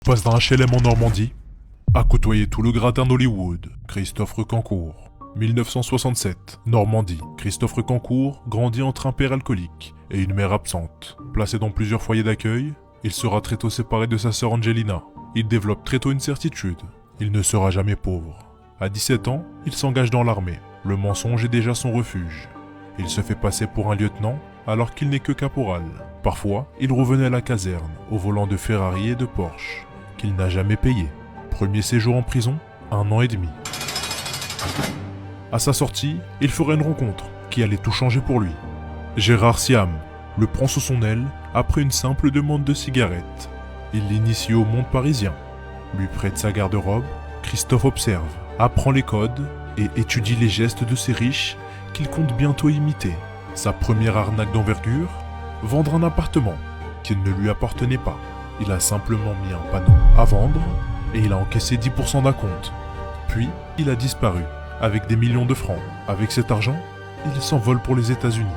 passe d'un HLM en Normandie à côtoyer tout le gratin d'Hollywood. Christophe Recancourt. 1967, Normandie. Christophe Recancourt grandit entre un père alcoolique et une mère absente. Placé dans plusieurs foyers d'accueil, il sera très tôt séparé de sa sœur Angelina. Il développe très tôt une certitude, il ne sera jamais pauvre. À 17 ans, il s'engage dans l'armée. Le mensonge est déjà son refuge. Il se fait passer pour un lieutenant alors qu'il n'est que caporal. Parfois, il revenait à la caserne au volant de Ferrari et de Porsche qu'il n'a jamais payé. Premier séjour en prison, 1 an et demi. À sa sortie, il fera une rencontre qui allait tout changer pour lui. Gérard Siam le prend sous son aile après une simple demande de cigarette. Il l'initie au monde parisien, lui prête sa garde-robe. Christophe observe, apprend les codes et étudie les gestes de ces riches qu'il compte bientôt imiter. Sa première arnaque d'envergure, vendre un appartement qui ne lui appartenait pas. Il a simplement mis un panneau à vendre et il a encaissé 10% d'acompte. Puis, il a disparu avec des millions de francs. Avec cet argent, il s'envole pour les États-Unis.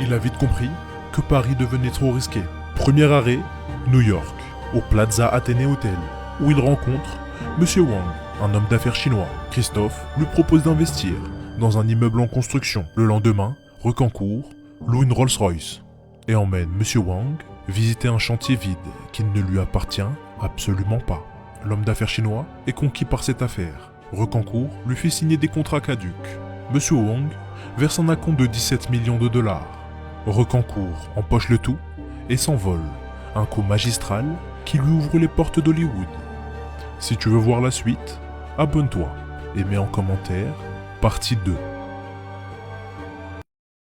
Il a vite compris que Paris devenait trop risqué. Premier arrêt, New York, au Plaza Athénée Hotel, où il rencontre Monsieur Wang, un homme d'affaires chinois. Christophe lui propose d'investir dans un immeuble en construction. Le lendemain, Recancourt loue une Rolls-Royce et emmène Monsieur Wang visiter un chantier vide qui ne lui appartient absolument pas. L'homme d'affaires chinois est conquis par cette affaire. Recancourt lui fait signer des contrats caducs. Monsieur Wang verse un acompte de 17 millions de dollars. Recancourt empoche le tout et s'envole. Un coup magistral qui lui ouvre les portes d'Hollywood. Si tu veux voir la suite, abonne-toi et mets en commentaire partie 2.